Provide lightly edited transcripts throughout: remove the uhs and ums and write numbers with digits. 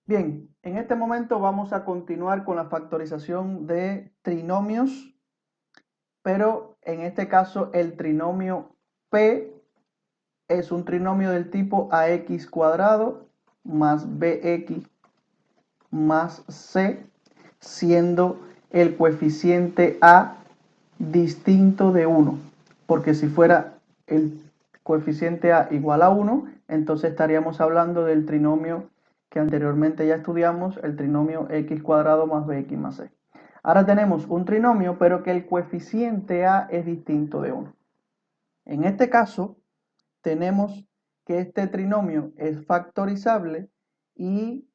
Bien, en este momento vamos a continuar con la factorización de trinomios, pero en este caso el trinomio P es un trinomio del tipo ax cuadrado más bx más c, siendo el coeficiente a distinto de 1, porque si fuera el coeficiente a igual a 1, entonces estaríamos hablando del trinomio que anteriormente ya estudiamos, el trinomio x cuadrado más bx más c. Ahora tenemos un trinomio, pero que el coeficiente a es distinto de 1. En este caso, tenemos que este trinomio es factorizable y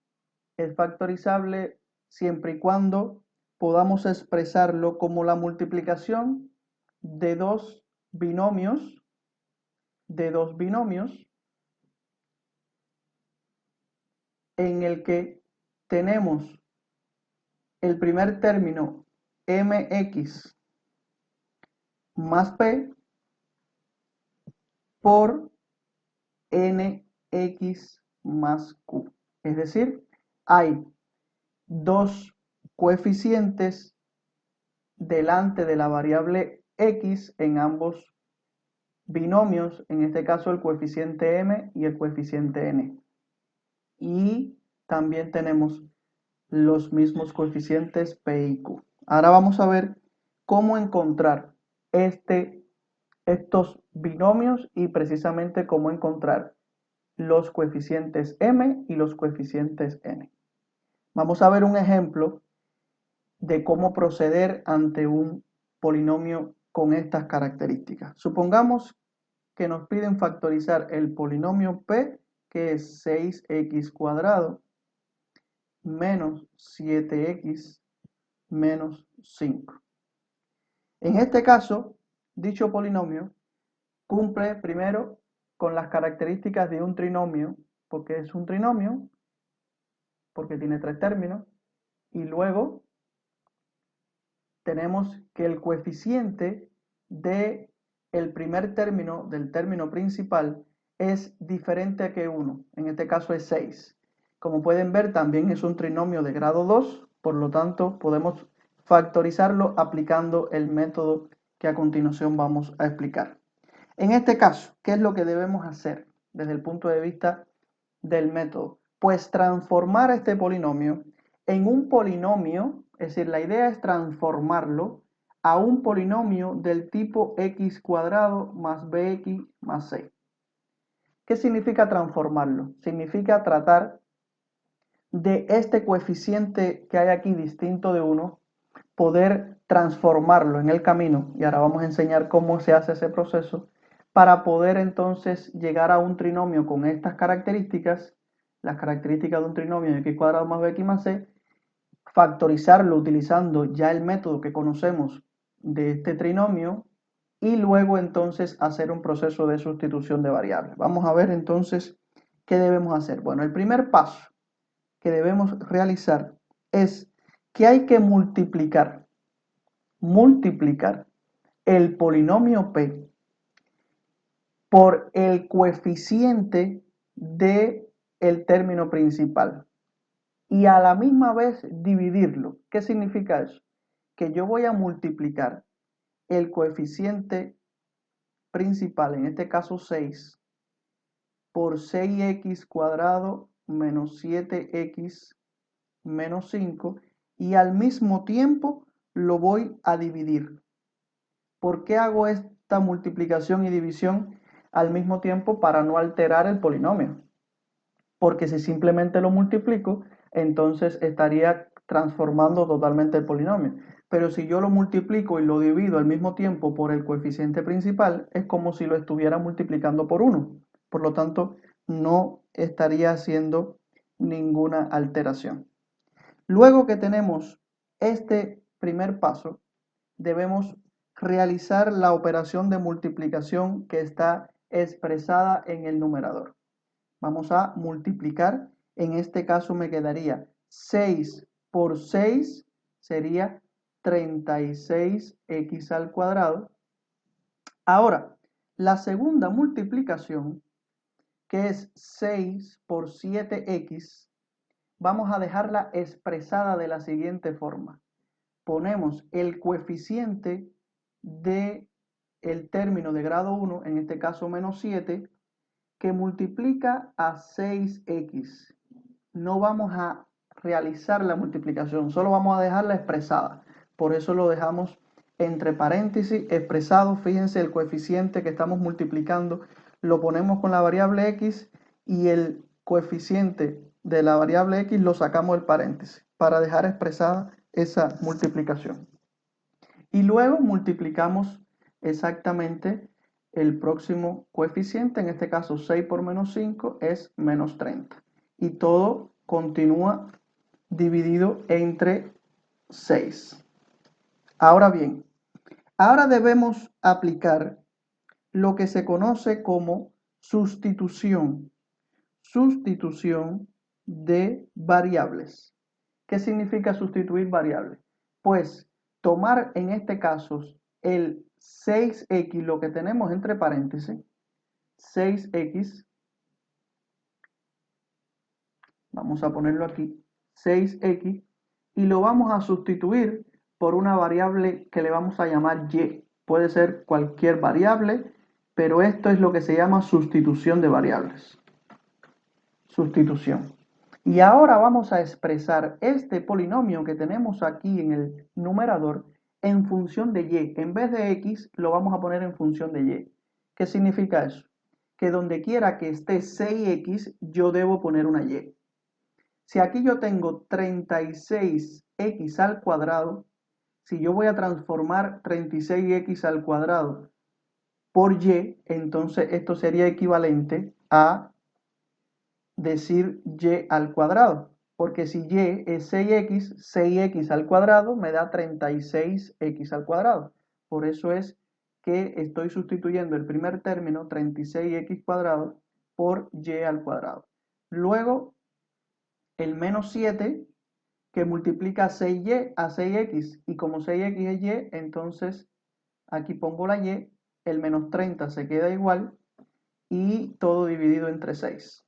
es factorizable siempre y cuando podamos expresarlo como la multiplicación de dos binomios, en el que tenemos el primer término mx más p por nx más q. Es decir, hay dos coeficientes delante de la variable x en ambos binomios, en este caso el coeficiente m y el coeficiente n. Y también tenemos los mismos coeficientes p y q. Ahora vamos a ver cómo encontrar estos binomios y precisamente cómo encontrar los coeficientes m y los coeficientes n. Vamos a ver un ejemplo de cómo proceder ante un polinomio con estas características. Supongamos que nos piden factorizar el polinomio p, que es 6x cuadrado menos 7x menos 5. En este caso, dicho polinomio cumple primero con las características de un trinomio, porque es un trinomio, porque tiene tres términos, y luego tenemos que el coeficiente de el primer término del término principal es diferente a que 1, en este caso es 6. Como pueden ver, también es un trinomio de grado 2, por lo tanto podemos factorizarlo aplicando el método que a continuación vamos a explicar. En este caso, ¿qué es lo que debemos hacer desde el punto de vista del método? Pues transformar este polinomio en un polinomio, es decir, la idea es transformarlo a un polinomio del tipo x cuadrado más bx más c. ¿Qué significa transformarlo? Significa tratar de este coeficiente que hay aquí distinto de 1, poder transformarlo en el camino, y ahora vamos a enseñar cómo se hace ese proceso, para poder entonces llegar a un trinomio con estas características, las características de un trinomio de x cuadrado más bx más c, factorizarlo utilizando ya el método que conocemos de este trinomio y luego entonces hacer un proceso de sustitución de variables. Vamos a ver entonces qué debemos hacer. Bueno, el primer paso que debemos realizar es que hay que multiplicar el polinomio p por el coeficiente del término principal y a la misma vez dividirlo. ¿Qué significa eso? Que yo voy a multiplicar el coeficiente principal, en este caso 6, por 6x cuadrado menos 7x menos 5 y al mismo tiempo lo voy a dividir. ¿Por qué hago esta multiplicación y división al mismo tiempo? Para no alterar el polinomio. Porque si simplemente lo multiplico, entonces estaría transformando totalmente el polinomio. Pero si yo lo multiplico y lo divido al mismo tiempo por el coeficiente principal, es como si lo estuviera multiplicando por 1. Por lo tanto, no estaría haciendo ninguna alteración. Luego que tenemos este primer paso, debemos realizar la operación de multiplicación que está expresada en el numerador. Vamos a multiplicar, en este caso me quedaría 6 por 6, sería 36x al cuadrado. Ahora, la segunda multiplicación, que es 6 por 7x, vamos a dejarla expresada de la siguiente forma. Ponemos el coeficiente de el término de grado 1, en este caso menos 7, que multiplica a 6x. No vamos a realizar la multiplicación, solo vamos a dejarla expresada. Por eso lo dejamos entre paréntesis, expresado. Fíjense el coeficiente que estamos multiplicando, lo ponemos con la variable x y el coeficiente de la variable x lo sacamos del paréntesis para dejar expresada esa multiplicación. Y luego multiplicamos exactamente el próximo coeficiente, en este caso 6 por menos 5 es menos 30. Y todo continúa dividido entre 6. Ahora bien, ahora debemos aplicar lo que se conoce como sustitución. Sustitución de variables. ¿Qué significa sustituir variables? Pues tomar en este caso el 6x, lo que tenemos entre paréntesis, 6x, vamos a ponerlo aquí, 6x, y lo vamos a sustituir por una variable que le vamos a llamar y. Puede ser cualquier variable, pero esto es lo que se llama sustitución de variables. Sustitución. Y ahora vamos a expresar este polinomio que tenemos aquí en el numerador en función de y. En vez de x lo vamos a poner en función de y. ¿Qué significa eso? Que donde quiera que esté 6x yo debo poner una y. Si aquí yo tengo 36x al cuadrado, si yo voy a transformar 36x al cuadrado por y, entonces esto sería equivalente a decir y al cuadrado, porque si y es 6x, 6x al cuadrado me da 36x al cuadrado. Por eso es que estoy sustituyendo el primer término, 36x cuadrado, por y al cuadrado. Luego, el menos 7, que multiplica 6y a 6x, y como 6x es y, entonces aquí pongo la y, el menos 30 se queda igual, y todo dividido entre 6.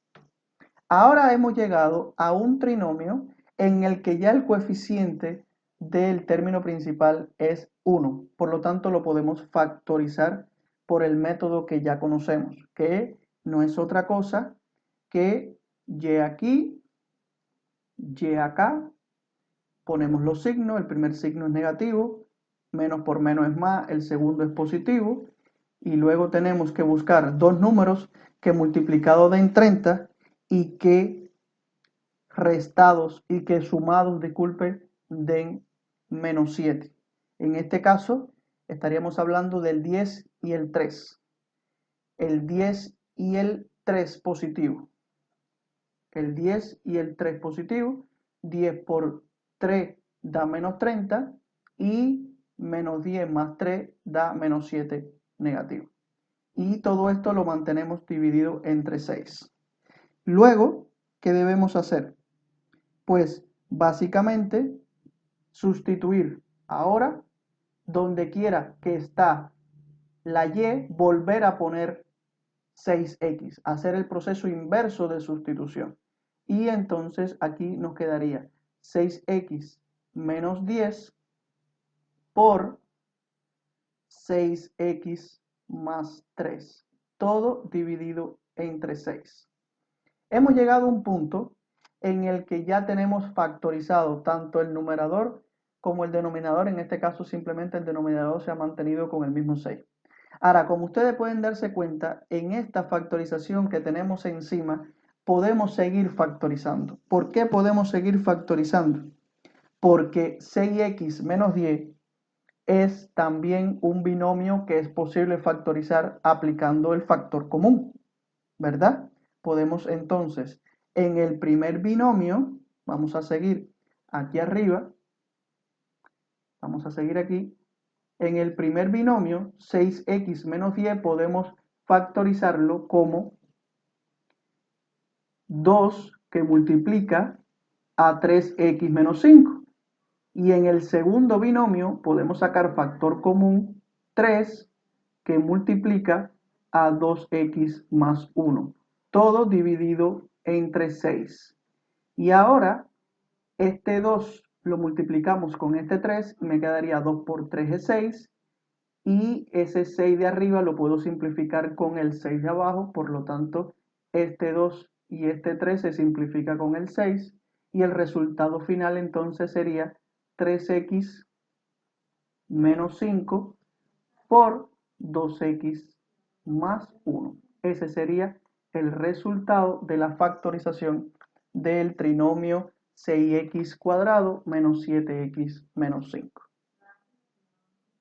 Ahora hemos llegado a un trinomio en el que ya el coeficiente del término principal es 1. Por lo tanto, lo podemos factorizar por el método que ya conocemos, que no es otra cosa que y aquí, y acá. Ponemos los signos, el primer signo es negativo, menos por menos es más, el segundo es positivo, y luego tenemos que buscar dos números que multiplicados den 30 y que restados y que sumados, disculpe, den menos 7. En este caso estaríamos hablando del 10 y el 3. El 10 y el 3 positivo. El 10 y el 3 positivo. 10 por 3 da menos 30 y menos 10 más 3 da menos 7 negativo. Y todo esto lo mantenemos dividido entre 6. Luego, ¿qué debemos hacer? Pues básicamente sustituir ahora donde quiera que está la y, volver a poner 6x, hacer el proceso inverso de sustitución. Y entonces aquí nos quedaría 6x menos 10 por 6x más 3, todo dividido entre 6. Hemos llegado a un punto en el que ya tenemos factorizado tanto el numerador como el denominador. En este caso simplemente el denominador se ha mantenido con el mismo 6. Ahora, como ustedes pueden darse cuenta, en esta factorización que tenemos encima podemos seguir factorizando. ¿Por qué podemos seguir factorizando? Porque 6x menos 10 es también un binomio que es posible factorizar aplicando el factor común, ¿verdad? Podemos entonces, en el primer binomio, vamos a seguir aquí arriba, vamos a seguir aquí, en el primer binomio, 6x menos 10, podemos factorizarlo como 2 que multiplica a 3x menos 5. Y en el segundo binomio podemos sacar factor común 3 que multiplica a 2x más 1. Todo dividido entre 6. Y ahora Este 2 lo multiplicamos con este 3 y me quedaría 2 por 3 es 6. Y ese 6 de arriba lo puedo simplificar con el 6 de abajo, por lo tanto este 2 y este 3 se simplifica con el 6 y el resultado final entonces sería 3x menos 5 por 2x más 1. Ese sería el resultado de la factorización del trinomio 6x cuadrado menos 7x menos 5.